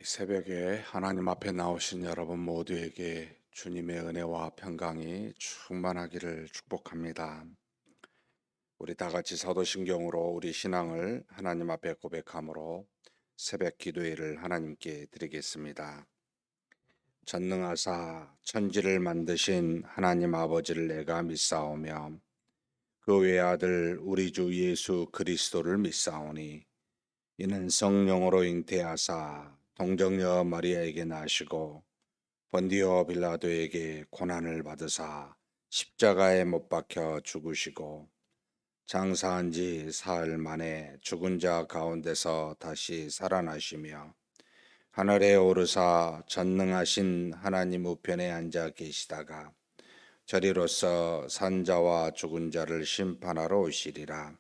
이 새벽에 하나님 앞에 나오신 여러분 모두에게 주님의 은혜와 평강이 충만하기를 축복합니다. 우리 다 같이 사도신경으로 우리 신앙을 하나님 앞에 고백함으로 새벽 기도회를 하나님께 드리겠습니다. 전능하사 천지를 만드신 하나님 아버지를 내가 믿사오며 그 외아들 우리 주 예수 그리스도를 믿사오니 이는 성령으로 잉태하사 동정녀 마리아에게 나시고 본디오 빌라도에게 고난을 받으사 십자가에 못 박혀 죽으시고 장사한 지 사흘 만에 죽은 자 가운데서 다시 살아나시며 하늘에 오르사 전능하신 하나님 우편에 앉아 계시다가 저리로서 산자와 죽은 자를 심판하러 오시리라.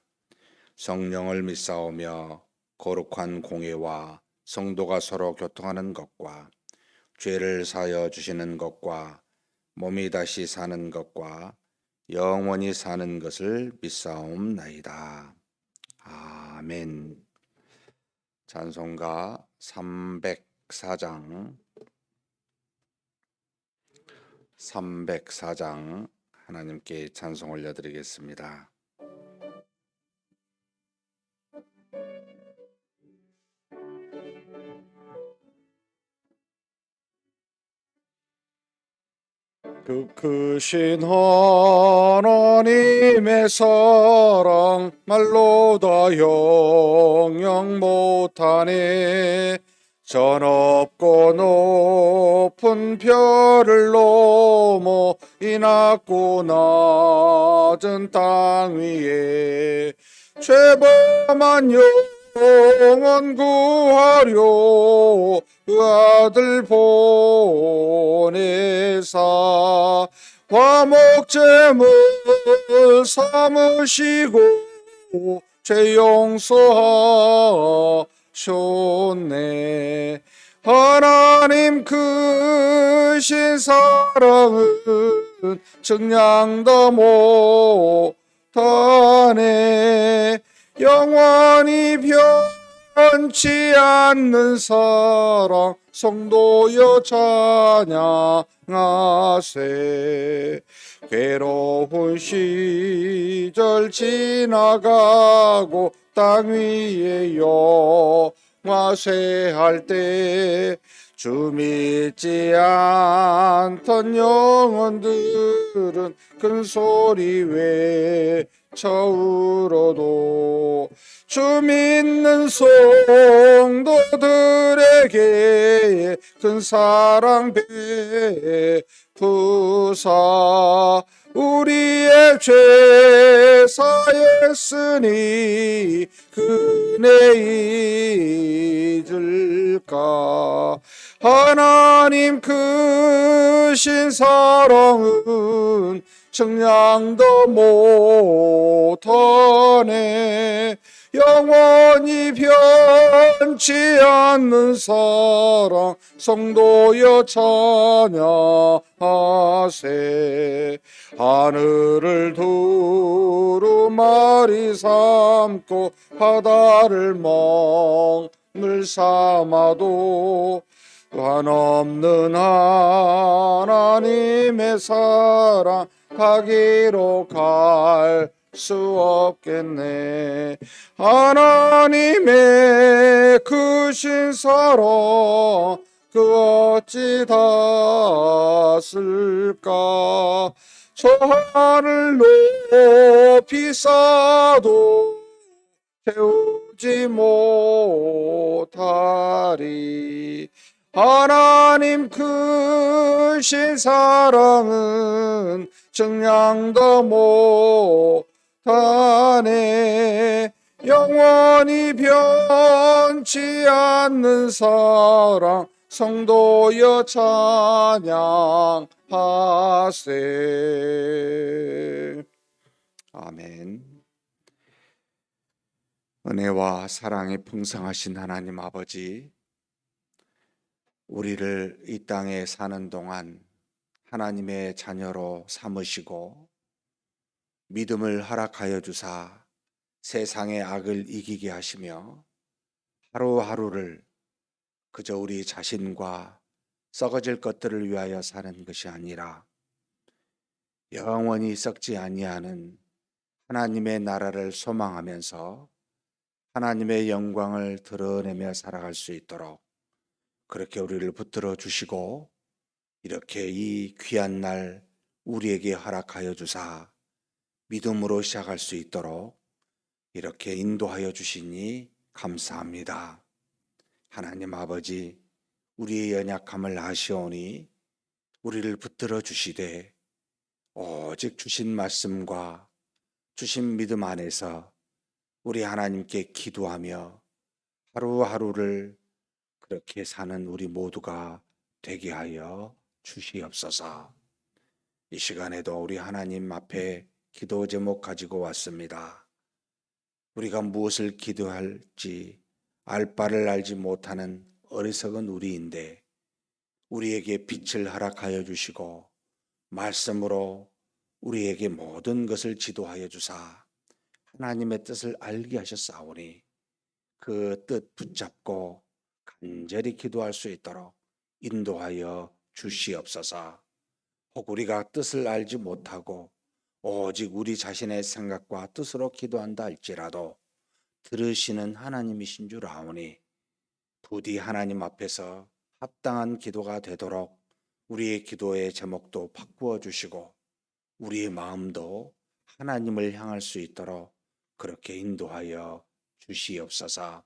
성령을 믿사오며 거룩한 공회와 성도가 서로 교통하는 것과 죄를 사하여 주시는 것과 몸이 다시 사는 것과 영원히 사는 것을 믿사옵나이다. 아멘. 찬송가 304장 하나님께 찬송 올려드리겠습니다. 그 크신 하나님의 사랑 말로 다 영영 못하네. 저 높고 높은 별을 넘어 이 낮고 낮은 땅 위에 죄범한 영혼 구하려 그 아들 보내사 화목제물 삼으시고 죄 용서하셨네. 하나님 크신 사랑은 증량도 못하네. 영원히 변치 않는 사랑 성도여 찬양하세. 괴로운 시절 지나가고 땅 위에 영화쇠할 때 주 믿지 않던 영혼들은 큰 소리 외쳐울어도 주 믿는 성도들에게 큰 사랑 베푸사 우리의 죄 사했으니 그네 잊을까. 하나님 크신 사랑은 측량도 못하네. 영원히 변치 않는 사랑 성도여 찬양하세. 하늘을 두루마리 삼고 바다를 멍을 삼아도 한없는 하나님의 사랑 가기로 갈 수 없겠네. 하나님의 크신 사랑 그 어찌 닿았을까. 저 하늘 높이 쌓아도 채우지 못하리. 하나님 크신 사랑은 측량도 못하네. 영원히 변치 않는 사랑 성도여 찬양하세. 아멘. 은혜와 사랑이 풍성하신 하나님 아버지, 우리를 이 땅에 사는 동안 하나님의 자녀로 삼으시고 믿음을 허락하여 주사 세상의 악을 이기게 하시며 하루하루를 그저 우리 자신과 썩어질 것들을 위하여 사는 것이 아니라 영원히 썩지 아니하는 하나님의 나라를 소망하면서 하나님의 영광을 드러내며 살아갈 수 있도록 그렇게 우리를 붙들어 주시고 이렇게 이 귀한 날 우리에게 허락하여 주사 믿음으로 시작할 수 있도록 이렇게 인도하여 주시니 감사합니다. 하나님 아버지, 우리의 연약함을 아시오니 우리를 붙들어 주시되 오직 주신 말씀과 주신 믿음 안에서 우리 하나님께 기도하며 하루하루를 그렇게 사는 우리 모두가 되게 하여 주시옵소서. 이 시간에도 우리 하나님 앞에 기도 제목 가지고 왔습니다. 우리가 무엇을 기도할지 알 바를 알지 못하는 어리석은 우리인데 우리에게 빛을 허락하여 주시고 말씀으로 우리에게 모든 것을 지도하여 주사 하나님의 뜻을 알게 하셨사오니 그 뜻 붙잡고 간절히 기도할 수 있도록 인도하여 주시옵소서. 혹 우리가 뜻을 알지 못하고 오직 우리 자신의 생각과 뜻으로 기도한다 할지라도 들으시는 하나님이신 줄 아오니 부디 하나님 앞에서 합당한 기도가 되도록 우리의 기도의 제목도 바꾸어 주시고 우리의 마음도 하나님을 향할 수 있도록 그렇게 인도하여 주시옵소서.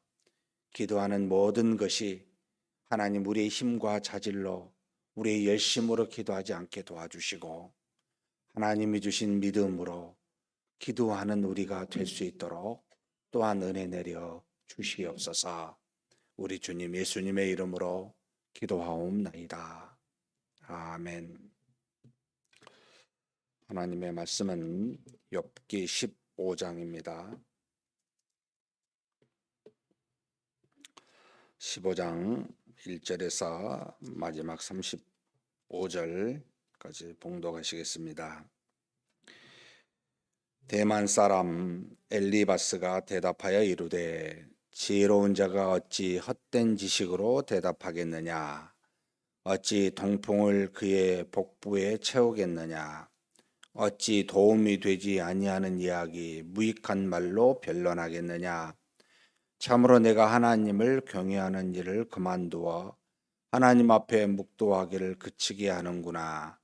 기도하는 모든 것이 하나님 우리의 힘과 자질로 우리의 열심으로 기도하지 않게 도와주시고 하나님이 주신 믿음으로 기도하는 우리가 될 수 있도록 또한 은혜 내려 주시옵소서. 우리 주님 예수님의 이름으로 기도하옵나이다. 아멘. 하나님의 말씀은 욥기 15장입니다. 15장 1절에서 마지막 35절까지 봉독하시겠습니다. 대만 사람 엘리바스가 대답하여 이르되 지혜로운 자가 어찌 헛된 지식으로 대답하겠느냐? 어찌 동풍을 그의 복부에 채우겠느냐? 어찌 도움이 되지 아니하는 이야기 무익한 말로 변론하겠느냐? 참으로 내가 하나님을 경외하는 일을 그만두어 하나님 앞에 묵도하기를 그치게 하는구나.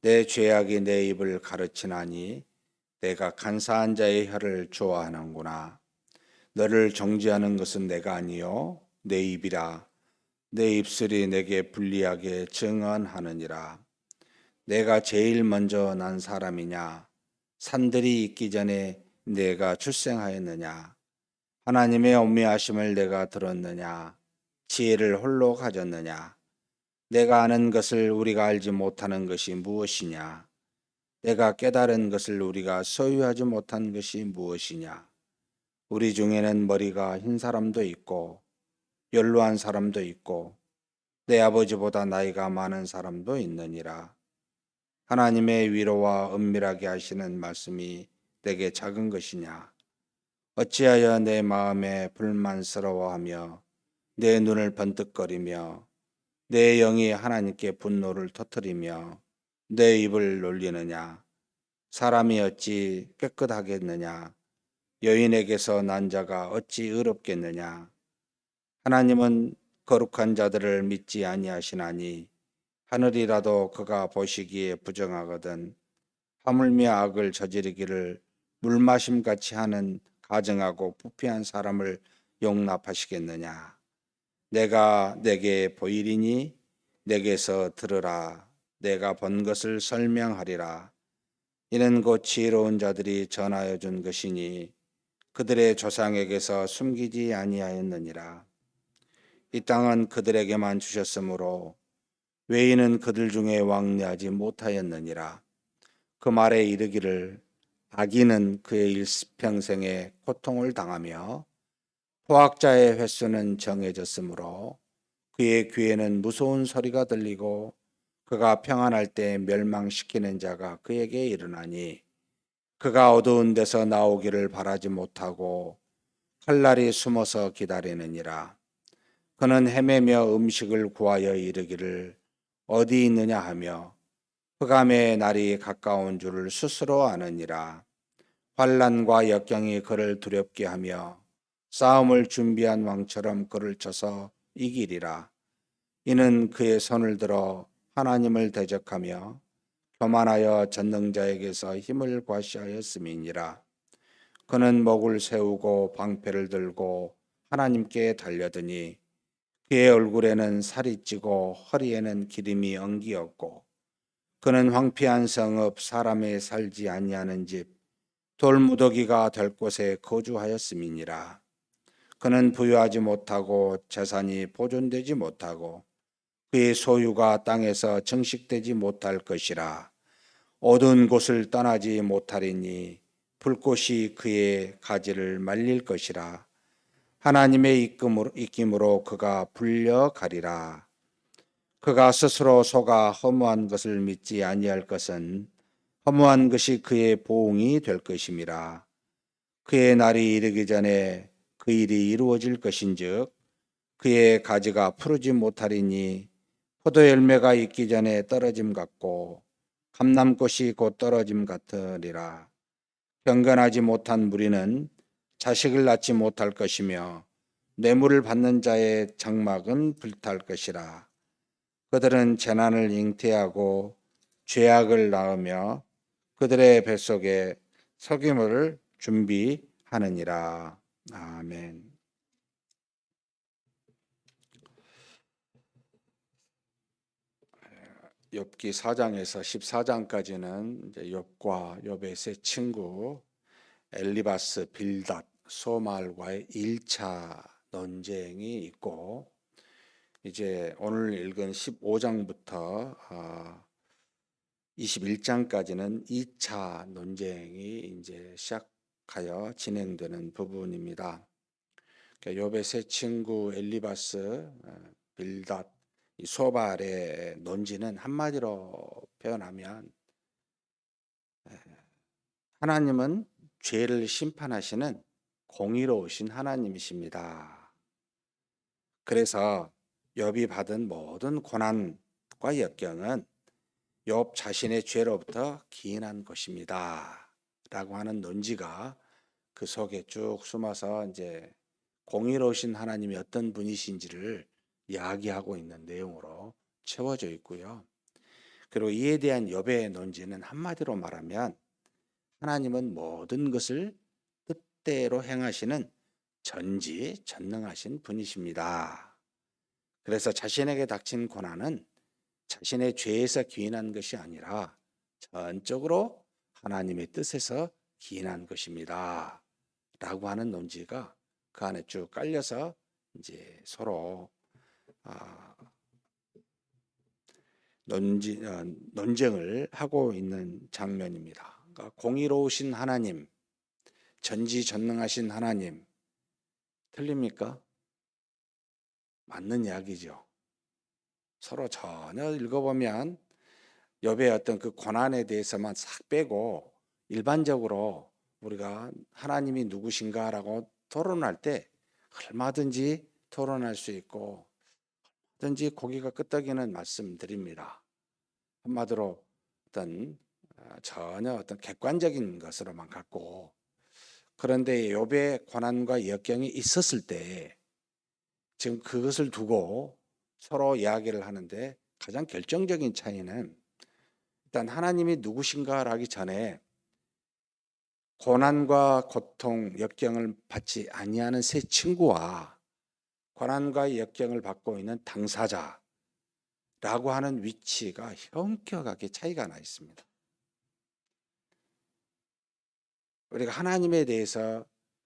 내 죄악이 내 입을 가르치나니 내가 간사한 자의 혀를 좋아하는구나. 너를 정죄하는 것은 내가 아니요 내 입이라. 내 입술이 내게 불리하게 증언하느니라. 내가 제일 먼저 난 사람이냐? 산들이 있기 전에 내가 출생하였느냐? 하나님의 엄미하심을 내가 들었느냐? 지혜를 홀로 가졌느냐? 내가 아는 것을 우리가 알지 못하는 것이 무엇이냐? 내가 깨달은 것을 우리가 소유하지 못한 것이 무엇이냐? 우리 중에는 머리가 흰 사람도 있고 연로한 사람도 있고 내 아버지보다 나이가 많은 사람도 있느니라. 하나님의 위로와 은밀하게 하시는 말씀이 내게 작은 것이냐? 어찌하여 내 마음에 불만스러워하며 내 눈을 번뜩거리며 내 영이 하나님께 분노를 터뜨리며 내 입을 놀리느냐? 사람이 어찌 깨끗하겠느냐? 여인에게서 난 자가 어찌 의롭겠느냐? 하나님은 거룩한 자들을 믿지 아니하시나니 하늘이라도 그가 보시기에 부정하거든 하물며 악을 저지르기를 물마심같이 하는 가증하고 부패한 사람을 용납하시겠느냐? 내가 내게 보이리니 내게서 들으라. 내가 본 것을 설명하리라. 이는 곧 지혜로운 자들이 전하여 준 것이니 그들의 조상에게서 숨기지 아니하였느니라. 이 땅은 그들에게만 주셨으므로 외인은 그들 중에 왕래하지 못하였느니라. 그 말에 이르기를 악인은 그의 일평생에 고통을 당하며 포악자의 횟수는 정해졌으므로 그의 귀에는 무서운 소리가 들리고 그가 평안할 때 멸망시키는 자가 그에게 일어나니 그가 어두운 데서 나오기를 바라지 못하고 칼날이 숨어서 기다리느니라. 그는 헤매며 음식을 구하여 이르기를 어디 있느냐 하며 흑암의 날이 가까운 줄을 스스로 아느니라. 환난과 역경이 그를 두렵게 하며 싸움을 준비한 왕처럼 그를 쳐서 이기리라. 이는 그의 손을 들어 하나님을 대적하며 교만하여 전능자에게서 힘을 과시하였음이니라. 그는 목을 세우고 방패를 들고 하나님께 달려드니 그의 얼굴에는 살이 찌고 허리에는 기름이 엉기었고 그는 황폐한 성읍 사람의 살지 아니하는 집 돌무더기가 될 곳에 거주하였음이니라. 그는 부유하지 못하고 재산이 보존되지 못하고 그의 소유가 땅에서 증식되지 못할 것이라. 어두운 곳을 떠나지 못하리니 불꽃이 그의 가지를 말릴 것이라. 하나님의 입김으로 그가 불려가리라. 그가 스스로 속아 허무한 것을 믿지 아니할 것은 허무한 것이 그의 보응이 될 것임이라. 그의 날이 이르기 전에 그 일이 이루어질 것인즉 그의 가지가 푸르지 못하리니 포도 열매가 익기 전에 떨어짐 같고 감람꽃이 곧 떨어짐 같으리라. 경건하지 못한 무리는 자식을 낳지 못할 것이며 뇌물을 받는 자의 장막은 불탈 것이라. 그들은 재난을 잉태하고 죄악을 낳으며 그들의 뱃속에 석유물을 준비하느니라. 아멘. 욥기 4장에서 14장까지는 이제 욥과 욥의 세 친구 엘리바스, 빌닷, 소말과의 1차 논쟁이 있고 이제 오늘 읽은 15장부터 21장까지는 2차 논쟁이 이제 시작하여 진행되는 부분입니다. 그러니까 욥의 세 친구 엘리바스, 빌닷, 이 소발의 논지는 한마디로 표현하면 하나님은 죄를 심판하시는 공의로우신 하나님이십니다. 그래서 욥이 받은 모든 고난과 역경은 욥 자신의 죄로부터 기인한 것입니다. 라고 하는 논지가 그 속에 쭉 숨어서 이제 공의로우신 하나님이 어떤 분이신지를 이야기하고 있는 내용으로 채워져 있고요. 그리고 이에 대한 욥의 논지는 한마디로 말하면 하나님은 모든 것을 뜻대로 행하시는 전지전능하신 분이십니다. 그래서 자신에게 닥친 고난은 자신의 죄에서 기인한 것이 아니라 전적으로 하나님의 뜻에서 기인한 것입니다. 라고 하는 논지가 그 안에 쭉 깔려서 이제 서로 논쟁을 하고 있는 장면입니다. 그러니까 공의로우신 하나님, 전지전능하신 하나님, 틀립니까? 맞는 이야기죠. 서로 전혀 읽어보면 욥의 어떤 그 고난에 대해서만 싹 빼고 일반적으로 우리가 하나님이 누구신가라고 토론할 때 얼마든지 토론할 수 있고 얼마든지 고기가 끄덕이는 말씀드립니다. 한마디로 어떤 전혀 어떤 객관적인 것으로만 갖고 그런데 욥의 고난과 역경이 있었을 때 지금 그것을 두고 서로 이야기를 하는데 가장 결정적인 차이는 일단 하나님이 누구신가를 하기 전에 고난과 고통, 역경을 받지 아니하는 새 친구와 고난과 역경을 받고 있는 당사자라고 하는 위치가 현격하게 차이가 나 있습니다. 우리가 하나님에 대해서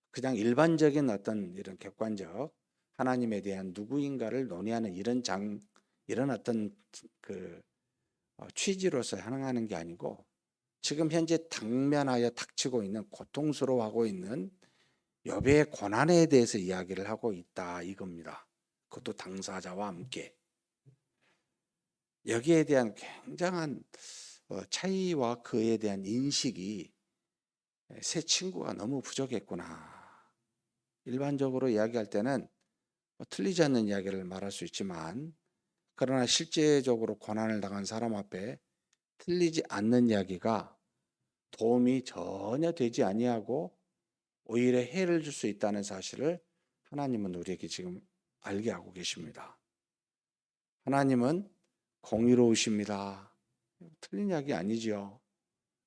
그냥 일반적인 어떤 이런 객관적 하나님에 대한 누구인가를 논의하는 이런 어떤 그 취지로서 행하는 게 아니고 지금 현재 당면하여 닥치고 있는 고통스러워하고 있는 욥의 고난에 대해서 이야기를 하고 있다 이겁니다. 그것도 당사자와 함께. 여기에 대한 굉장한 차이와 그에 대한 인식이 새 친구가 너무 부족했구나. 일반적으로 이야기할 때는 틀리지 않는 이야기를 말할 수 있지만 그러나 실제적으로 고난을 당한 사람 앞에 틀리지 않는 이야기가 도움이 전혀 되지 아니하고 오히려 해를 줄 수 있다는 사실을 하나님은 우리에게 지금 알게 하고 계십니다. 하나님은 공의로우십니다. 틀린 이야기 아니지요.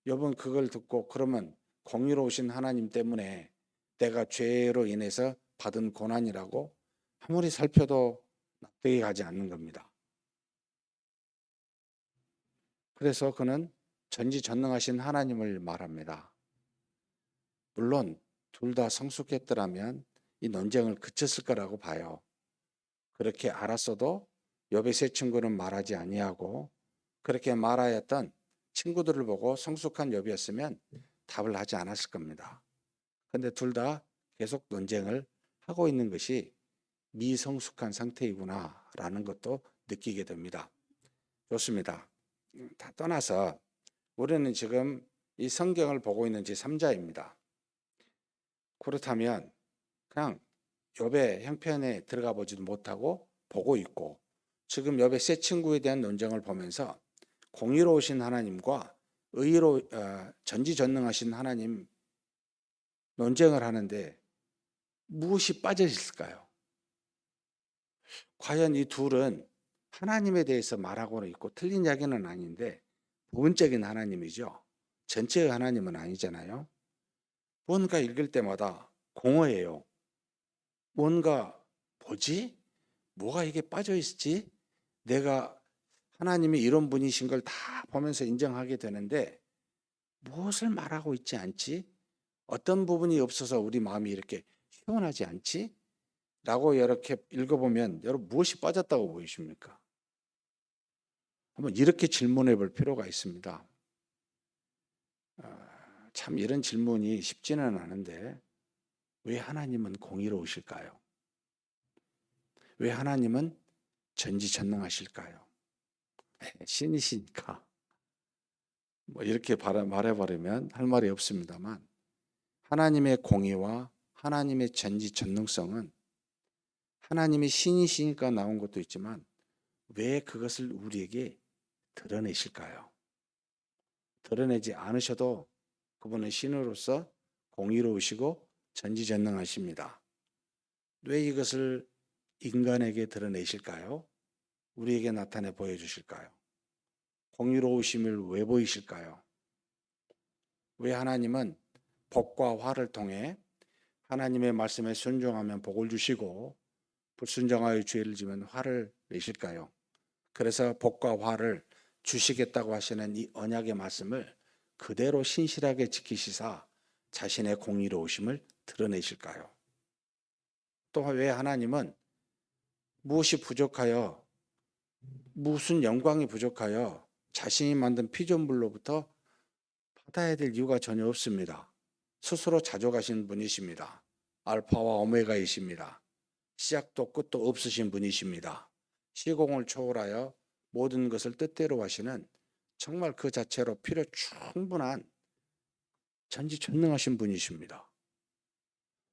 여러분 그걸 듣고 그러면 공의로우신 하나님 때문에 내가 죄로 인해서 받은 고난이라고 아무리 살펴도 납득이 가지 않는 겁니다. 그래서 그는 전지전능하신 하나님을 말합니다. 물론 둘 다 성숙했더라면 이 논쟁을 그쳤을 거라고 봐요. 그렇게 알았어도 욥의 세 친구는 말하지 아니하고 그렇게 말하였던 친구들을 보고 성숙한 욥이었으면 답을 하지 않았을 겁니다. 근데 둘 다 계속 논쟁을 하고 있는 것이 미성숙한 상태이구나라는 것도 느끼게 됩니다. 좋습니다. 다 떠나서 우리는 지금 이 성경을 보고 있는 제3자입니다. 그렇다면 그냥 욥의 형편에 들어가 보지도 못하고 보고 있고 지금 욥의 새 친구에 대한 논쟁을 보면서 공의로우신 하나님과 전지전능하신 하나님 논쟁을 하는데 무엇이 빠져 있을까요? 과연 이 둘은 하나님에 대해서 말하고는 있고 틀린 이야기는 아닌데 부분적인 하나님이죠. 전체의 하나님은 아니잖아요. 뭔가 읽을 때마다 공허해요. 뭔가 뭐지? 뭐가 이게 빠져 있지? 내가 하나님이 이런 분이신 걸 다 보면서 인정하게 되는데 무엇을 말하고 있지 않지? 어떤 부분이 없어서 우리 마음이 이렇게 시원하지 않지? 라고 이렇게 읽어보면 여러분 무엇이 빠졌다고 보이십니까? 한번 이렇게 질문해 볼 필요가 있습니다. 참 이런 질문이 쉽지는 않은데 왜 하나님은 공의로우실까요? 왜 하나님은 전지전능하실까요? 신이시니까 뭐 이렇게 말해버리면 할 말이 없습니다만 하나님의 공의와 하나님의 전지전능성은 하나님이 신이시니까 나온 것도 있지만 왜 그것을 우리에게 드러내실까요? 드러내지 않으셔도 그분은 신으로서 공의로우시고 전지전능하십니다. 왜 이것을 인간에게 드러내실까요? 우리에게 나타내 보여주실까요? 공의로우심을 왜 보이실까요? 왜 하나님은 복과 화를 통해 하나님의 말씀에 순종하면 복을 주시고 불순종하여 죄를 지면 화를 내실까요? 그래서 복과 화를 주시겠다고 하시는 이 언약의 말씀을 그대로 신실하게 지키시사 자신의 공의로우심을 드러내실까요? 또 왜 하나님은 무엇이 부족하여 무슨 영광이 부족하여 자신이 만든 피조물로부터 받아야 될 이유가 전혀 없습니다. 스스로 자족하신 분이십니다. 알파와 오메가이십니다. 시작도 끝도 없으신 분이십니다. 시공을 초월하여 모든 것을 뜻대로 하시는 정말 그 자체로 필요 충분한 전지전능하신 분이십니다.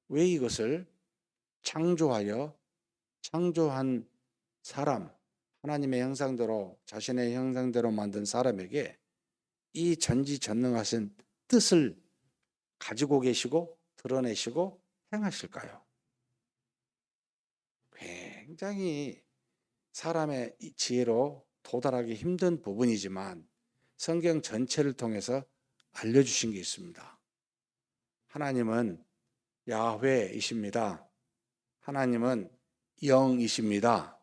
왜 이것을 창조한 사람, 하나님의 형상대로 자신의 형상대로 만든 사람에게 이 전지전능하신 뜻을 가지고 계시고 드러내시고 행하실까요? 굉장히 사람의 지혜로 도달하기 힘든 부분이지만 성경 전체를 통해서 알려주신 게 있습니다. 하나님은 야훼이십니다. 하나님은 영이십니다.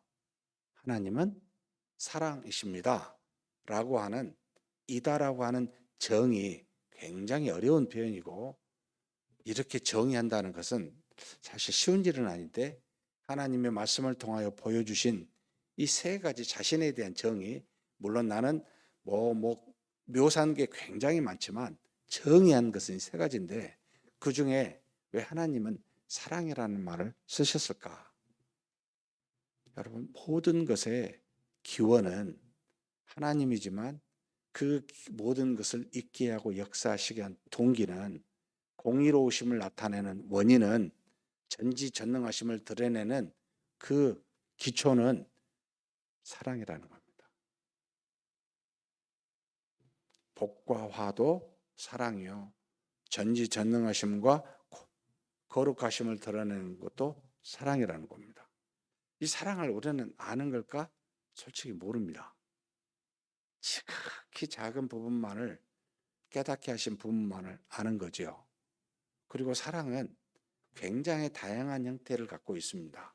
하나님은 사랑이십니다. 라고 하는 이다라고 하는 정의, 굉장히 어려운 표현이고, 이렇게 정의한다는 것은 사실 쉬운 일은 아닌데 하나님의 말씀을 통하여 보여주신 이 세 가지 자신에 대한 정의, 물론 나는 묘사한 게 굉장히 많지만 정의한 것은 세 가지인데, 그 중에 왜 하나님은 사랑이라는 말을 쓰셨을까? 여러분, 모든 것의 기원은 하나님이지만 그 모든 것을 있게 하고 역사하시게 한 동기는, 공의로우심을 나타내는 원인은, 전지전능하심을 드러내는 그 기초는 사랑이라는 겁니다. 복과 화도 사랑이요, 전지전능하심과 거룩하심을 드러내는 것도 사랑이라는 겁니다. 이 사랑을 우리는 아는 걸까? 솔직히 모릅니다. 지극히 작은 부분만을, 깨닫게 하신 부분만을 아는 거죠. 그리고 사랑은 굉장히 다양한 형태를 갖고 있습니다.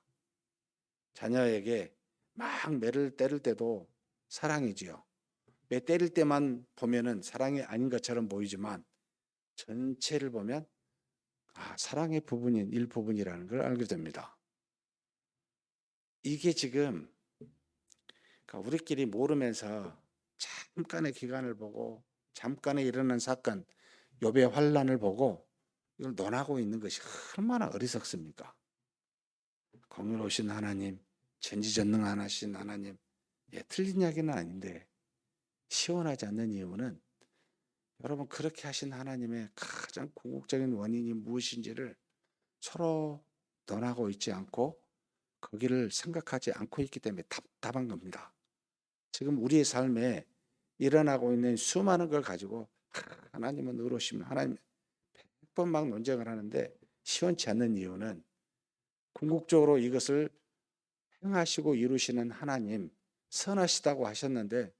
자녀에게 막 매를 때릴 때도 사랑이지요. 매 때릴 때만 보면은 사랑이 아닌 것처럼 보이지만 전체를 보면 사랑의 부분인 일부분이라는 걸 알게 됩니다. 이게 지금 우리끼리 모르면서 잠깐의 기간을 보고 잠깐에 일어난 사건, 욥의 환난을 보고 이걸 논하고 있는 것이 얼마나 어리석습니까? 공의로우신 하나님, 전지전능하신 하나님, 틀린 이야기는 아닌데 시원하지 않는 이유는, 여러분, 그렇게 하신 하나님의 가장 궁극적인 원인이 무엇인지를 서로 논하고 있지 않고 거기를 생각하지 않고 있기 때문에 답답한 겁니다. 지금 우리의 삶에 일어나고 있는 수많은 걸 가지고 하나님은 의로우시면 하나님 100번 막 논쟁을 하는데 시원치 않는 이유는, 궁극적으로 이것을 행하시고 이루시는 하나님, 선하시다고 하셨는데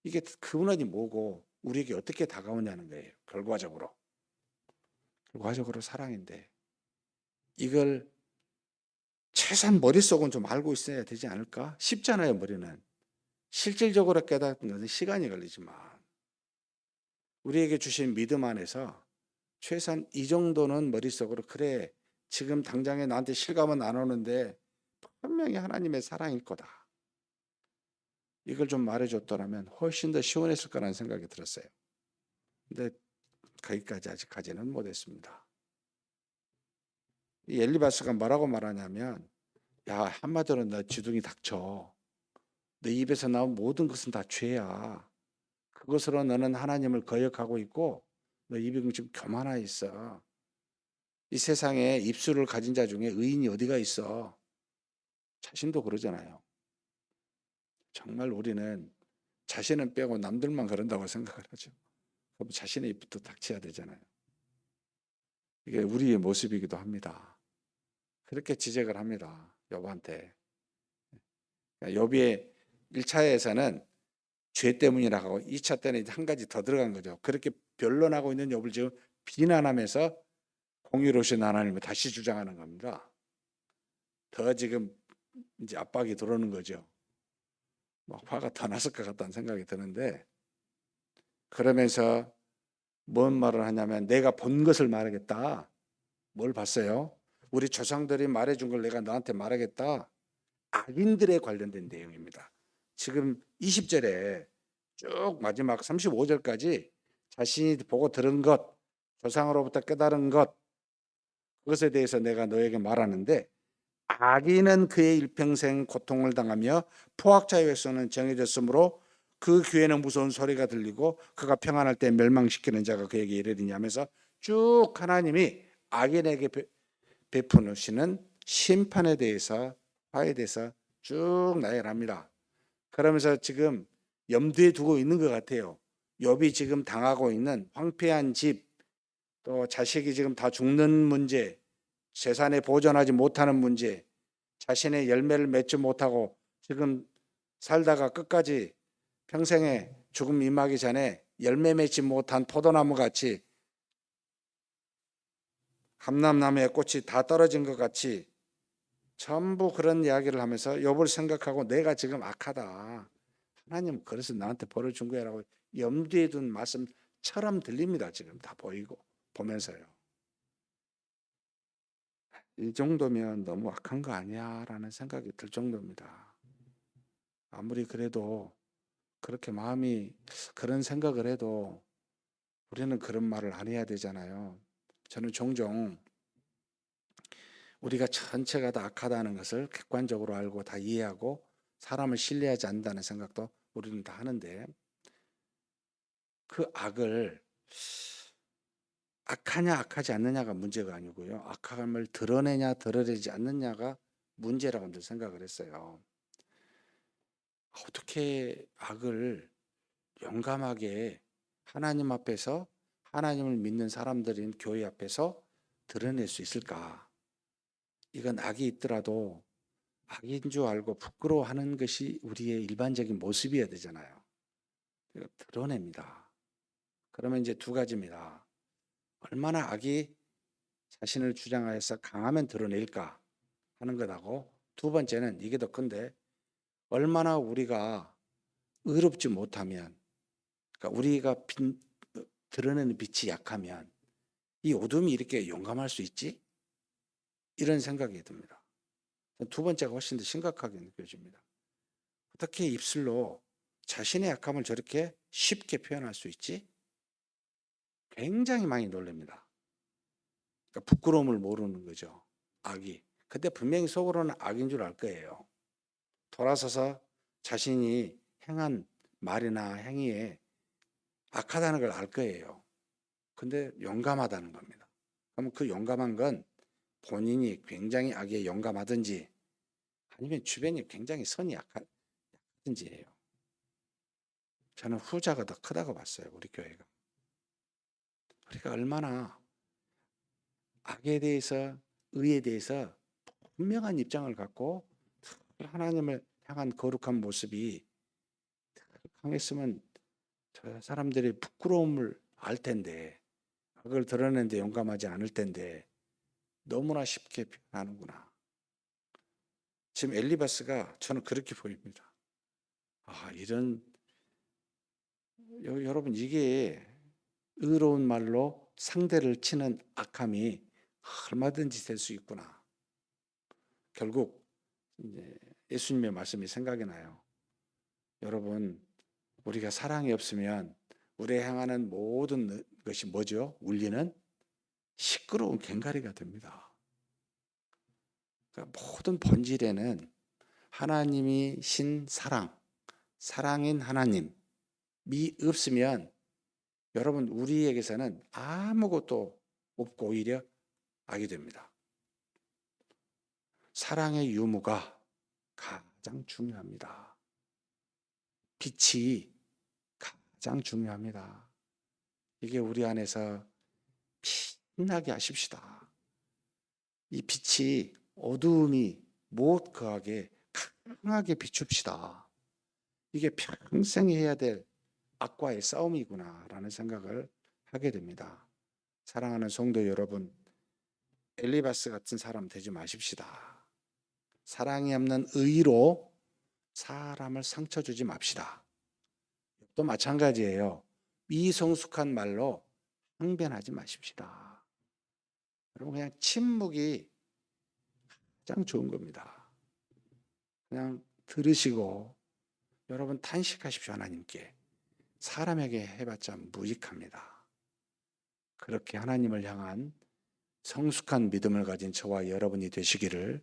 이게 그분이 뭐고 우리에게 어떻게 다가오냐는 거예요. 결과적으로 사랑인데, 이걸 최소한 머릿속은 좀 알고 있어야 되지 않을까? 쉽잖아요. 머리는 실질적으로 깨닫는 것은 시간이 걸리지만, 우리에게 주신 믿음 안에서 최소한 이 정도는 머릿속으로, 그래, 지금 당장에 나한테 실감은 안 오는데 분명히 하나님의 사랑일 거다, 이걸 좀 말해줬더라면 훨씬 더 시원했을 거라는 생각이 들었어요. 근데 거기까지 아직까지는 못했습니다. 이 엘리바스가 뭐라고 말하냐면, 야, 한마디로 너 지둥이 닥쳐. 너 입에서 나온 모든 것은 다 죄야. 그것으로 너는 하나님을 거역하고 있고 너 입이 지금 교만하 있어. 이 세상에 입술을 가진 자 중에 의인이 어디가 있어? 자신도 그러잖아요. 정말 우리는 자신은 빼고 남들만 그런다고 생각을 하죠. 그럼 자신의 입부터 닥쳐야 되잖아요. 이게 우리의 모습이기도 합니다. 그렇게 지적을 합니다. 욥한테. 욥의 1차에서는 죄 때문이라고 하고 2차 때는 한 가지 더 들어간 거죠. 그렇게 변론하고 있는 욥을 지금 비난하면서 공의로우신 하나님을 다시 주장하는 겁니다. 더 지금 이제 압박이 들어오는 거죠. 막 화가 더 났을 것 같다는 생각이 드는데, 그러면서 뭔 말을 하냐면, 내가 본 것을 말하겠다. 뭘 봤어요? 우리 조상들이 말해준 걸 내가 너한테 말하겠다. 악인들에 관련된 내용입니다. 지금 20절에 쭉 마지막 35절까지 자신이 보고 들은 것, 조상으로부터 깨달은 것, 그것에 대해서 내가 너에게 말하는데, 악인은 그의 일평생 고통을 당하며 포악자의 획수는 정해졌으므로 그 귀에는 무서운 소리가 들리고 그가 평안할 때 멸망시키는 자가 그에게 이르리니 하면서 쭉 하나님이 악인에게 베푸시는 심판에 대해서, 화에 대해서 쭉 나열합니다. 그러면서 지금 염두에 두고 있는 것 같아요. 욥이 지금 당하고 있는 황폐한 집, 또 자식이 지금 다 죽는 문제, 재산에 보존하지 못하는 문제, 자신의 열매를 맺지 못하고 지금 살다가 끝까지 평생에 죽음 임하기 전에 열매 맺지 못한 포도나무 같이 함남나무의 꽃이 다 떨어진 것 같이 전부 그런 이야기를 하면서 욥을 생각하고 내가 지금 악하다. 하나님 그래서 나한테 벌을 준 거야라고 염두에 둔 말씀처럼 들립니다. 지금 다 보이고 보면서요. 이 정도면 너무 악한 거 아니야라는 생각이 들 정도입니다. 아무리 그래도 그렇게 마음이 그런 생각을 해도 우리는 그런 말을 안 해야 되잖아요. 저는 종종 우리가 전체가 다 악하다는 것을 객관적으로 알고 다 이해하고 사람을 신뢰하지 않는다는 생각도 우리는 다 하는데 그 악을 악하냐 악하지 않느냐가 문제가 아니고요. 악함을 드러내냐 드러내지 않느냐가 문제라고 늘 생각을 했어요. 어떻게 악을 용감하게 하나님 앞에서 하나님을 믿는 사람들인 교회 앞에서 드러낼 수 있을까? 이건 악이 있더라도 악인 줄 알고 부끄러워하는 것이 우리의 일반적인 모습이어야 되잖아요. 드러냅니다. 그러면 이제 두 가지입니다. 얼마나 악이 자신을 주장하여서 강하면 드러낼까 하는 것하고 두 번째는 이게 더 큰데 얼마나 우리가 의롭지 못하면 그러니까 우리가 드러내는 빛이 약하면 이 어둠이 이렇게 용감할 수 있지? 이런 생각이 듭니다. 두 번째가 훨씬 더 심각하게 느껴집니다. 어떻게 입술로 자신의 약함을 저렇게 쉽게 표현할 수 있지? 굉장히 많이 놀랍니다. 그러니까 부끄러움을 모르는 거죠. 악이. 근데 분명히 속으로는 악인 줄 알 거예요. 돌아서서 자신이 행한 말이나 행위에 악하다는 걸 알 거예요. 근데 용감하다는 겁니다. 그럼 그 용감한 건 본인이 굉장히 악에 용감하든지 아니면 주변이 굉장히 선이 약하든지예요. 저는 후자가 더 크다고 봤어요. 우리 교회가. 우리가 얼마나 악에 대해서 의에 대해서 분명한 입장을 갖고 하나님을 향한 거룩한 모습이 강했으면 저 사람들이 부끄러움을 알 텐데 그걸 드러내는데 용감하지 않을 텐데 너무나 쉽게 표현하는구나. 지금 엘리바스가 저는 그렇게 보입니다. 이런 여러분 이게 의로운 말로 상대를 치는 악함이 얼마든지 될 수 있구나. 결국 이제 예수님의 말씀이 생각이 나요. 여러분 우리가 사랑이 없으면 우리가 향하는 모든 것이 뭐죠? 울리는 시끄러운 꽹과리가 됩니다. 그러니까 모든 본질에는 하나님이 신 사랑인 하나님이 없으면 여러분 우리에게서는 아무것도 없고 오히려 악이 됩니다. 사랑의 유무가 가장 중요합니다. 빛이 가장 중요합니다. 이게 우리 안에서 빛나게 하십시다. 이 빛이 어두움이 못 거하게 강하게 비춥시다. 이게 평생 해야 될 악과의 싸움이구나라는 생각을 하게 됩니다. 사랑하는 성도 여러분, 엘리바스 같은 사람 되지 마십시다. 사랑이 없는 의로 사람을 상처 주지 맙시다. 또 마찬가지예요. 미성숙한 말로 항변하지 마십시다. 여러분 그냥 침묵이 가장 좋은 겁니다. 그냥 들으시고 여러분 탄식하십시오. 하나님께. 사람에게 해봤자 무익합니다. 그렇게 하나님을 향한 성숙한 믿음을 가진 저와 여러분이 되시기를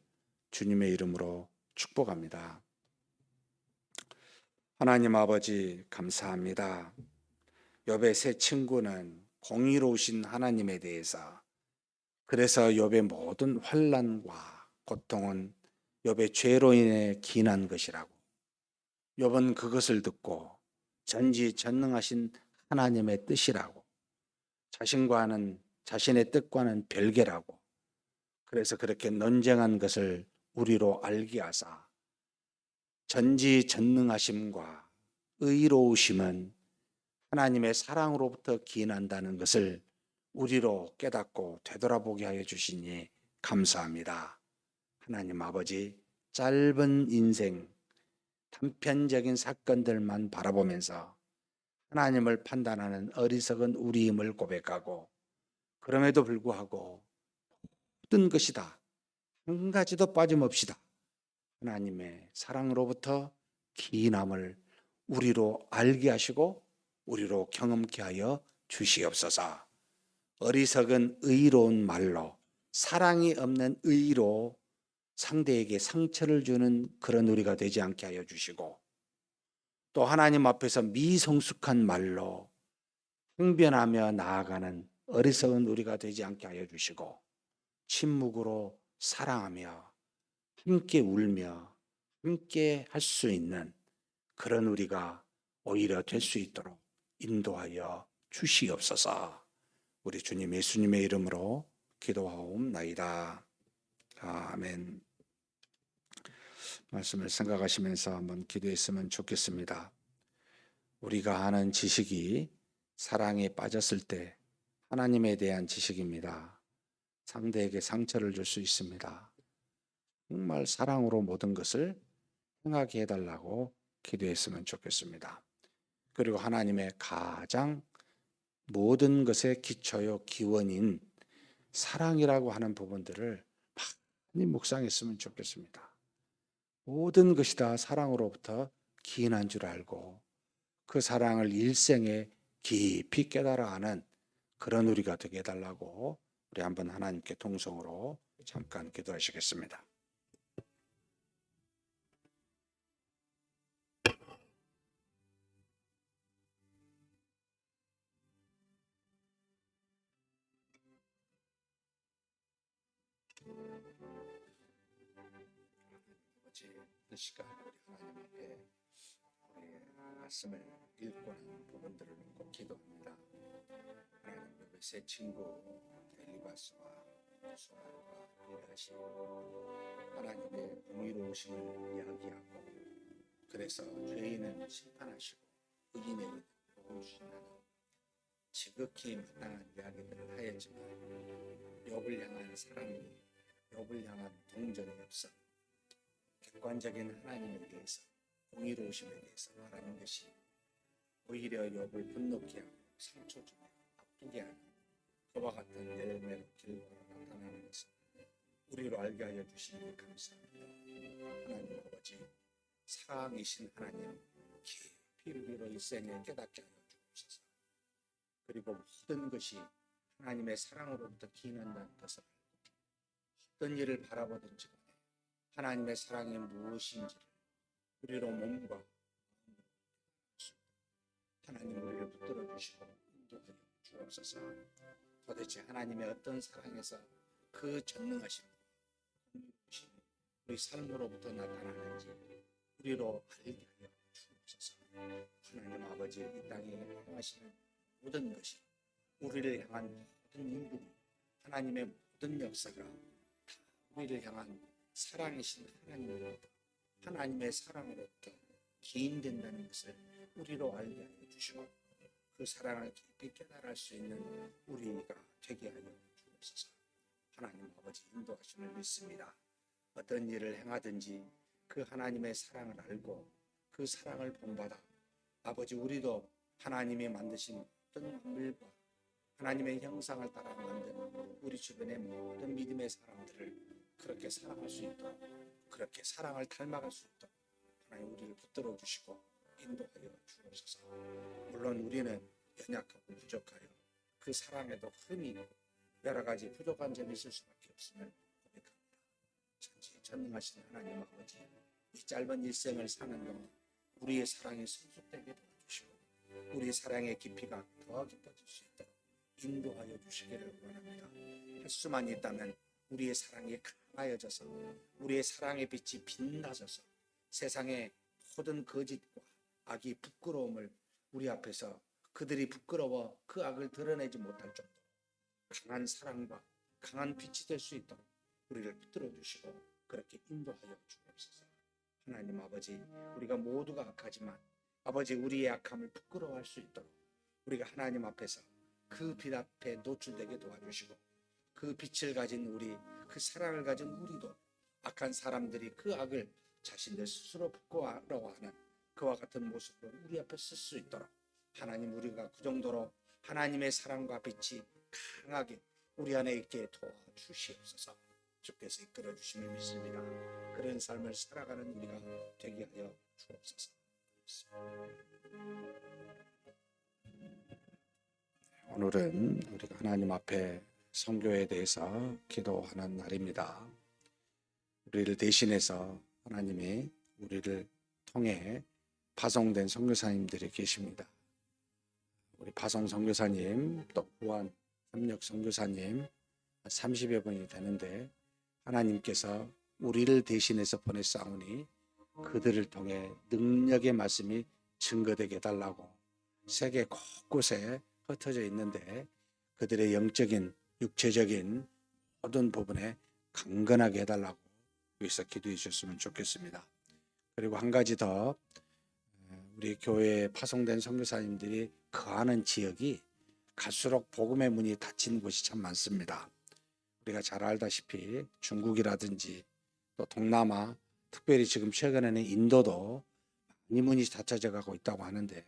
주님의 이름으로 축복합니다. 하나님 아버지 감사합니다. 욥의 세 친구는 공의로우신 하나님에 대해서, 그래서 욥의 모든 환난과 고통은 욥의 죄로 인해 기인한 것이라고, 욥은 그것을 듣고 전지전능하신 하나님의 뜻이라고, 자신의 뜻과는 별개라고, 그래서 그렇게 논쟁한 것을 우리로 알게 하사 전지전능하심과 의로우심은 하나님의 사랑으로부터 기인한다는 것을 우리로 깨닫고 되돌아보게 하여 주시니 감사합니다. 하나님 아버지, 짧은 인생, 단편적인 사건들만 바라보면서 하나님을 판단하는 어리석은 우리임을 고백하고, 그럼에도 불구하고 모든 것이 다 한 가지도 빠짐없이다 하나님의 사랑으로부터 기인함을 우리로 알게 하시고 우리로 경험케 하여 주시옵소서. 어리석은 의로운 말로, 사랑이 없는 의로 상대에게 상처를 주는 그런 우리가 되지 않게 하여 주시고, 또 하나님 앞에서 미성숙한 말로 항변하며 나아가는 어리석은 우리가 되지 않게 하여 주시고, 침묵으로 사랑하며 함께 울며 함께 할 수 있는 그런 우리가 오히려 될 수 있도록 인도하여 주시옵소서. 우리 주님 예수님의 이름으로 기도하옵나이다. 아멘. 말씀을 생각하시면서 한번 기도했으면 좋겠습니다. 우리가 아는 지식이 사랑에 빠졌을 때 하나님에 대한 지식입니다. 상대에게 상처를 줄 수 있습니다. 정말 사랑으로 모든 것을 행하게 해달라고 기도했으면 좋겠습니다. 그리고 하나님의 가장 모든 것의 기초요 기원인 사랑이라고 하는 부분들을 많이 묵상했으면 좋겠습니다. 모든 것이 다 사랑으로부터 기인한 줄 알고 그 사랑을 일생에 깊이 깨달아 하는 그런 우리가 되게 해달라고 우리 한번 하나님께 통성으로 잠깐 기도하시겠습니다. 이 시간 우리 하나님 앞에 우리의 말씀을 읽고 난 부분들을 놓고 기도합니다. 하나님 옆에 세 친구 엘리바스와 소알과 빌닷이 하나님의 공의로우심을 이야기하고, 그래서 죄인은 심판하시고 의인에게는 복을 주신다는 지극히 마땅한 이야기들을 하였지만, 욥을 향한 사랑이, 욥을 향한 동정이 없어 객관적인 하나님에 대해서, 공의로우심에 대해서 말하는 것이 오히려 욥을 분노케 하고 상처 주며 아프게 하는 그와 같은 열매로 결과로 나타나는 것을 우리로 알게 하여 주시니 감사합니다. 하나님 아버지, 사랑이신 하나님, 깊이 우리로 일생에 깨닫게 하여 주옵소서. 그리고 모든 것이 하나님의 사랑으로부터 기인한다는 것을 알고, 어떤 일을 바라보든지 하나님의 사랑이 무엇인지를 우리로 몸과 하나님 우리를 붙들어 주시고 인도하여 주옵소서. 도대체 하나님의 어떤 사랑에서 그 전능하심, 공의로우심이 우리 삶으로부터 나타나는지 우리로 알게 하여 주옵소서. 하나님 아버지, 이 땅에 행하시는 모든 것이, 우리를 향한 모든 인물이, 하나님의 모든 역사가 다 우리를 향한 사랑이신 하나님으로부터, 하나님의 사랑으로부터 기인된다는 것을 우리로 알게 하여 주시고, 그 사랑을 깊이 깨달을 수 있는 우리가 되게 하여 주옵소서. 하나님 아버지 인도하심을 믿습니다. 어떤 일을 행하든지 그 하나님의 사랑을 알고 그 사랑을 본받아 아버지, 우리도 하나님이 만드신 모든 만물과 하나님의 형상을 따라 만든 우리 주변의 모든 믿음의 사람들을 그렇게 사랑할 수 있도록, 그렇게 사랑을 닮아갈 수 있도록 하나님 우리를 붙들어 주시고 인도하여 주옵소서. 물론 우리는 연약하고 부족하여 그 사랑에도 흠이 있고 여러 가지 부족한 점이 있을 수밖에 없음을 고백합니다. 전지전능하신 하나님 아버지, 이 짧은 일생을 사는 동안 우리의 사랑이 성숙되게 도와주시고 우리의 사랑의 깊이가 더 깊어질 수 있도록 인도하여 주시기를 원합니다. 할 수만 있다면 우리의 사랑이 강하여져서 우리의 사랑의 빛이 빛나져서 세상의 모든 거짓과 악이 부끄러움을 우리 앞에서 그들이 부끄러워 그 악을 드러내지 못할 정도로 강한 사랑과 강한 빛이 될 수 있도록 우리를 붙들어 주시고 그렇게 인도하여 주옵소서. 하나님 아버지, 우리가 모두가 악하지만 아버지 우리의 악함을 부끄러워할 수 있도록 우리가 하나님 앞에서 그 빛 앞에 노출되게 도와주시고 그 빛을 가진 우리, 그 사랑을 가진 우리도 악한 사람들이 그 악을 자신들 스스로 부끄러워하는 그와 같은 모습으로 우리 앞에 쓸 수 있도록 하나님, 우리가 그 정도로 하나님의 사랑과 빛이 강하게 우리 안에 있게 도와주시옵소서. 주께서 이끌어 주심을 믿습니다. 그런 삶을 살아가는 우리가 되게 하여 주옵소서. 오늘은 우리가 하나님 앞에 선교에 대해서 기도하는 날입니다. 우리를 대신해서 하나님이 우리를 통해 파송된 선교사님들이 계십니다. 우리 파송 선교사님, 또 구원 협력 선교사님 30여 분이 되는데 하나님께서 우리를 대신해서 보냈사오니 그들을 통해 능력의 말씀이 증거되게 해달라고 세계 곳곳에 흩어져 있는데 그들의 영적인 육체적인 모든 부분에 강건하게 해달라고 여기서 기도해 주셨으면 좋겠습니다. 그리고 한 가지 더, 우리 교회에 파송된 선교사님들이 거하는 지역이 갈수록 복음의 문이 닫힌 곳이 참 많습니다. 우리가 잘 알다시피 중국이라든지 또 동남아, 특별히 지금 최근에는 인도도 많이 문이 닫혀져 가고 있다고 하는데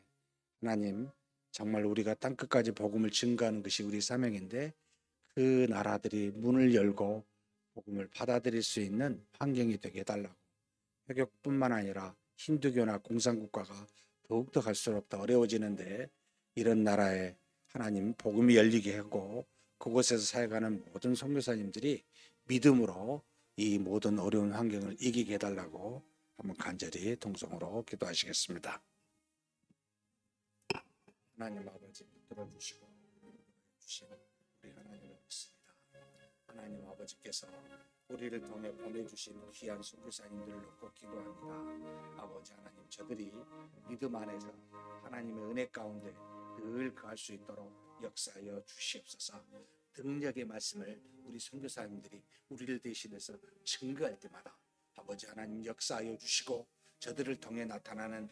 하나님, 정말 우리가 땅끝까지 복음을 증거하는 것이 우리 사명인데 그 나라들이 문을 열고 복음을 받아들일 수 있는 환경이 되게 해달라고, 회교뿐만 아니라 힌두교나 공산국가가 더욱더 갈수록 더 어려워지는데 이런 나라에 하나님 복음이 열리게 하고 그곳에서 살아가는 모든 선교사님들이 믿음으로 이 모든 어려운 환경을 이기게 해달라고 한번 간절히 동성으로 기도하시겠습니다. 하나님 아버지, 붙들어 주시고 주시고 우리 하나님을 믿습니다. 하나님 아버지께서 우리를 통해 보내주신 귀한 선교사님들을 놓고 기도합니다. 아버지 하나님, 저들이 믿음 안에서 하나님의 은혜 가운데 늘 거할 수 있도록 역사하여 주시옵소서. 능력의 말씀을 우리 선교사님들이 우리를 대신해서 증거할 때마다 아버지 하나님 역사하여 주시고 저들을 통해 나타나는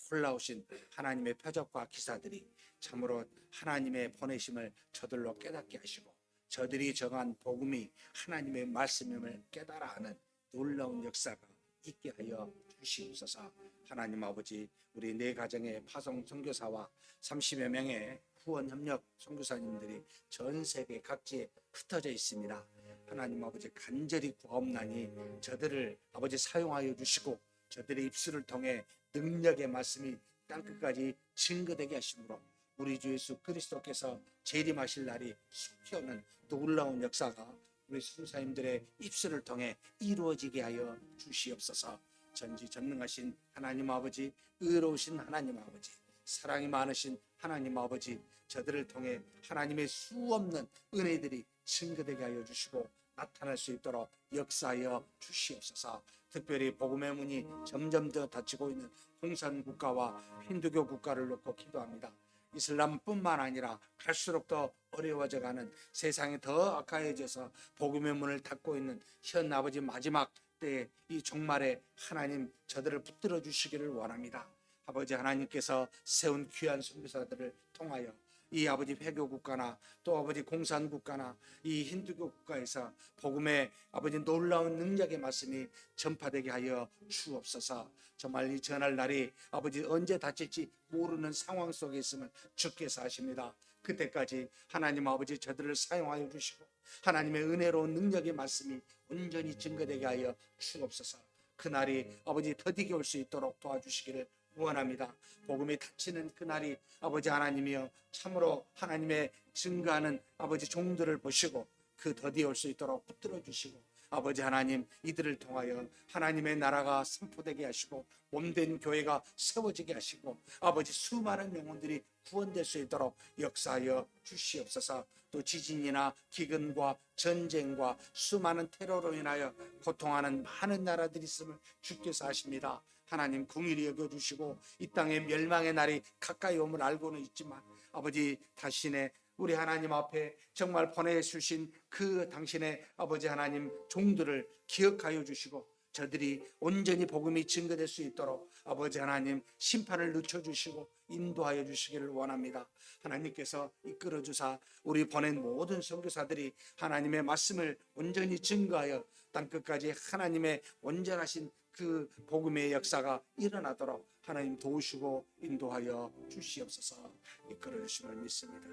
놀라우신 하나님의 표적과 기사들이 참으로 하나님의 보내심을 저들로 깨닫게 하시고 저들이 정한 복음이 하나님의 말씀임을 깨달아 하는 놀라운 역사가 있게 하여 주시옵소서. 하나님 아버지, 우리 네 가정의 파송 선교사와 30여 명의 후원 협력 선교사님들이 전 세계 각지에 흩어져 있습니다. 하나님 아버지, 간절히 구하옵나니 저들을 아버지 사용하여 주시고 저들의 입술을 통해 능력의 말씀이 땅끝까지 증거되게 하심으로 우리 주 예수 그리스도께서 재림하실 날이 속히 오는 놀라운 역사가 우리 선교사님들의 입술을 통해 이루어지게 하여 주시옵소서. 전지전능하신 하나님 아버지, 의로우신 하나님 아버지, 사랑이 많으신 하나님 아버지, 저들을 통해 하나님의 수없는 은혜들이 증거되게 하여 주시고 나타날 수 있도록 역사하여 주시옵소서. 특별히 복음의 문이 점점 더 닫히고 있는 공산국가와 힌두교 국가를 놓고 기도합니다. 이슬람뿐만 아니라 갈수록 더 어려워져가는, 세상이 더 악화해져서 복음의 문을 닫고 있는 현 아버지 마지막 때에 이 종말에 하나님 저들을 붙들어 주시기를 원합니다. 아버지 하나님께서 세운 귀한 선교사들을 통하여 이 아버지 회교 국가나 또 아버지 공산 국가나 이 힌두교 국가에서 복음의 아버지 놀라운 능력의 말씀이 전파되게 하여 주옵소서. 정말 이 전할 날이 아버지 언제 닥칠지 모르는 상황 속에 있음을 주께서 아십니다. 그때까지 하나님 아버지 저들을 사용하여 주시고 하나님의 은혜로운 능력의 말씀이 온전히 증거되게 하여 주옵소서. 그날이 아버지 더디게 올 수 있도록 도와주시기를 원합니다. 복음이 닫히는 그날이 아버지 하나님이여 참으로 하나님의 증거하는 아버지 종들을 보시고 그 더디에 올 수 있도록 붙들어 주시고 아버지 하나님 이들을 통하여 하나님의 나라가 선포되게 하시고 몸된 교회가 세워지게 하시고 아버지 수많은 영혼들이 구원될 수 있도록 역사하여 주시옵소서. 또 지진이나 기근과 전쟁과 수많은 테러로 인하여 고통하는 많은 나라들이 있음을 주께서 아십니다. 하나님 긍휼히 여겨주시고 이 땅의 멸망의 날이 가까이 옴을 알고는 있지만 아버지 다시네 우리 하나님 앞에 정말 보내주신 그 당신의 아버지 하나님 종들을 기억하여 주시고 저들이 온전히 복음이 증거될 수 있도록 아버지 하나님 심판을 늦춰주시고 인도하여 주시기를 원합니다. 하나님께서 이끌어 주사 우리 보낸 모든 선교사들이 하나님의 말씀을 온전히 증거하여 땅끝까지 하나님의 온전하신 그 복음의 역사가 일어나도록 하나님 도우시고 인도하여 주시옵소서. 이끌어 주심을 믿습니다.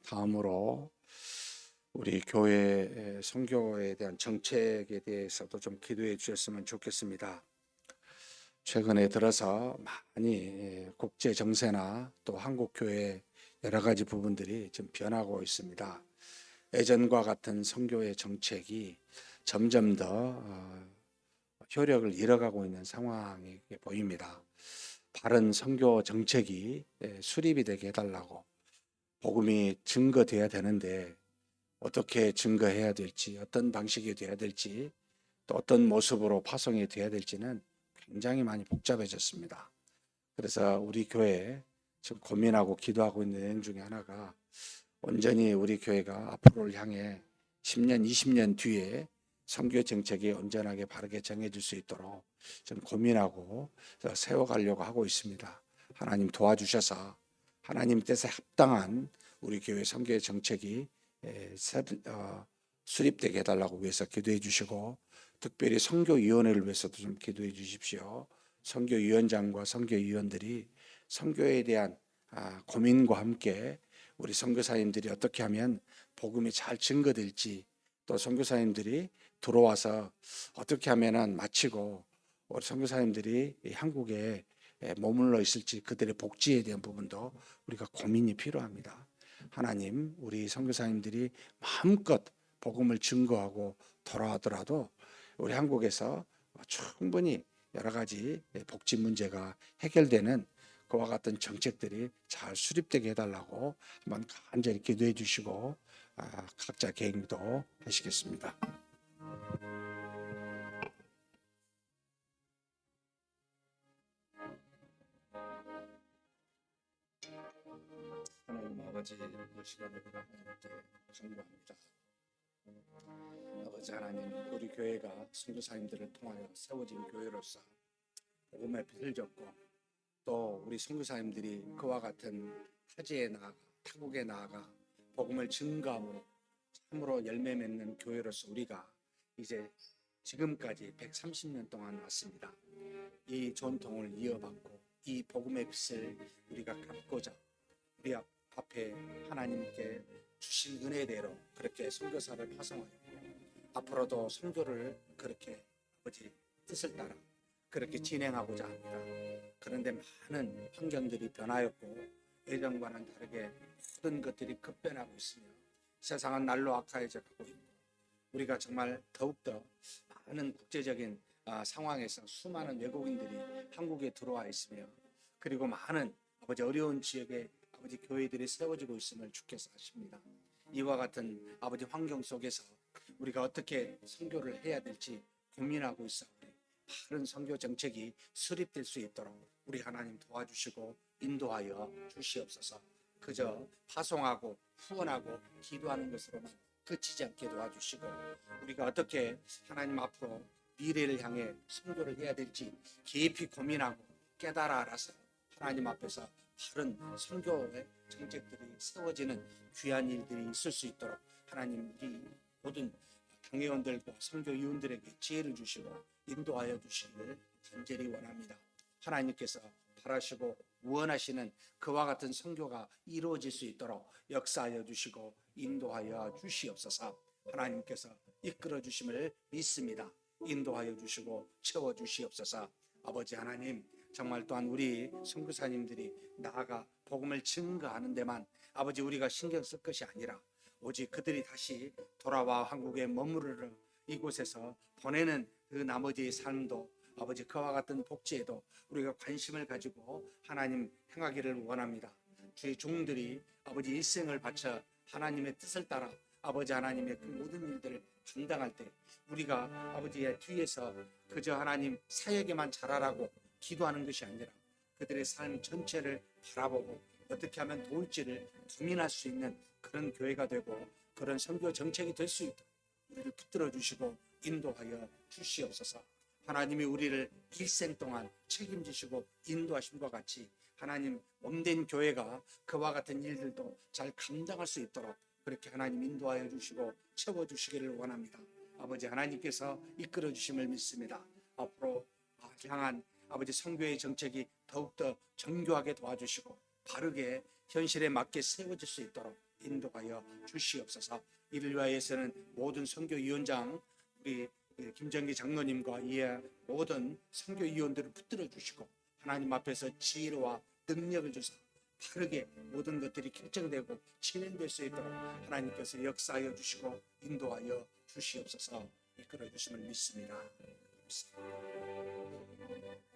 다음으로 우리 교회 선교에 대한 정책에 대해서도 좀 기도해 주셨으면 좋겠습니다. 최근에 들어서 많이 국제 정세나 또 한국 교회 여러 가지 부분들이 좀 변하고 있습니다. 예전과 같은 선교의 정책이 점점 더 효력을 잃어가고 있는 상황이 보입니다. 바른 선교 정책이 수립이 되게 해달라고, 복음이 증거돼야 되는데 어떻게 증거해야 될지, 어떤 방식이 돼야 될지, 또 어떤 모습으로 파송이 돼야 될지는 굉장히 많이 복잡해졌습니다. 그래서 우리 교회 지금 고민하고 기도하고 있는 내용 중에 하나가 온전히 우리 교회가 앞으로를 향해 10년, 20년 뒤에 선교 정책이 온전하게 바르게 정해질 수 있도록 좀 고민하고 세워가려고 하고 있습니다. 하나님 도와주셔서 하나님 뜻에 합당한 우리 교회 선교 정책이 수립되게 해달라고 위해서 기도해 주시고, 특별히 선교위원회를 위해서도 좀 기도해 주십시오. 선교위원장과 선교위원들이 선교에 대한 고민과 함께 우리 선교사님들이 어떻게 하면 복음이 잘 증거될지, 또 선교사님들이 들어와서 어떻게 하면 마치고 우리 선교사님들이 한국에 머물러 있을지 그들의 복지에 대한 부분도 우리가 고민이 필요합니다. 하나님, 우리 선교사님들이 마음껏 복음을 증거하고 돌아오더라도 우리 한국에서 충분히 여러 가지 복지 문제가 해결되는 그와 같은 정책들이 잘 수립되게 해달라고 한번 간절히 기도해 주시고 각자 개인도 하시겠습니다. 하나님 아버지 이 시간에 하나님께 간구합니다. 아버지 하나님 우리 교회가 선교사님들을 통하여 세워진 교회로서 복음의 빛을 졌고 또 우리 선교사님들이 그와 같은 타지에 나아가 타국에 나아가 복음을 증거함으로 참으로 열매 맺는 교회로서 우리가 이제 지금까지 130년 동안 왔습니다. 이 전통을 이어받고 이 복음의 빛을 우리가 갚고자 우리 앞에 하나님께 주신 은혜대로 그렇게 선교사를 파송하였고 앞으로도 선교를 그렇게 아버지 뜻을 따라 그렇게 진행하고자 합니다. 그런데 많은 환경들이 변하였고 예전과는 다르게 모든 것들이 급변하고 있으며 세상은 날로 악화해져 가고 있고 우리가 정말 더욱더 많은 국제적인 상황에서 수많은 외국인들이 한국에 들어와 있으며 그리고 많은 아버지 어려운 지역에 아버지 교회들이 세워지고 있음을 주께서 아십니다. 이와 같은 아버지 환경 속에서 우리가 어떻게 선교를 해야 될지 고민하고 있사오니 바른 선교 정책이 수립될 수 있도록 우리 하나님 도와주시고 인도하여 주시옵소서. 그저 파송하고 후원하고 기도하는 것으로만 그치지 않게 도와주시고 우리가 어떻게 하나님 앞으로 미래를 향해 선교를 해야 될지 깊이 고민하고 깨달아 알아서 하나님 앞에서 바른 선교의 정책들이 세워지는 귀한 일들이 있을 수 있도록 하나님 우리 모든 당회원들과 선교위원들에게 지혜를 주시고 인도하여 주시기를 간절히 원합니다. 하나님께서 바라시고 원하시는 그와 같은 선교가 이루어질 수 있도록 역사하여 주시고 인도하여 주시옵소서. 하나님께서 이끌어 주심을 믿습니다. 인도하여 주시고 채워 주시옵소서. 아버지 하나님, 정말 또한 우리 선교사님들이 나아가 복음을 증거하는 데만 아버지 우리가 신경 쓸 것이 아니라 오직 그들이 다시 돌아와 한국에 머무르러 이곳에서 보내는 그 나머지의 삶도 아버지 그와 같은 복지에도 우리가 관심을 가지고 하나님 행하기를 원합니다. 주의 종들이 아버지 일생을 바쳐 하나님의 뜻을 따라 아버지 하나님의 그 모든 일들을 감당할 때 우리가 아버지의 뒤에서 그저 하나님 사역에만 잘하라고 기도하는 것이 아니라 그들의 삶 전체를 바라보고 어떻게 하면 도울지를 고민할 수 있는 그런 교회가 되고 그런 선교 정책이 될 수 있도록 우리를 붙들어 주시고 인도하여 주시옵소서. 하나님이 우리를 일생 동안 책임지시고 인도하심과 같이 하나님 몸된 교회가 그와 같은 일들도 잘 감당할 수 있도록 그렇게 하나님 인도하여 주시고 채워주시기를 원합니다. 아버지 하나님께서 이끌어 주심을 믿습니다. 앞으로 향한 아버지 선교의 정책이 더욱더 정교하게 도와주시고 바르게 현실에 맞게 세워질 수 있도록 인도하여 주시옵소서. 이를 위하여서는 모든 선교위원장 우리 김정기 장로님과 이에 모든 선교위원들을 붙들어 주시고 하나님 앞에서 지혜와 능력을 주사 바르게 모든 것들이 결정되고 진행될 수 있도록 하나님께서 역사하여 주시고 인도하여 주시옵소서. 이끌어 주심을 믿습니다. 감사합니다.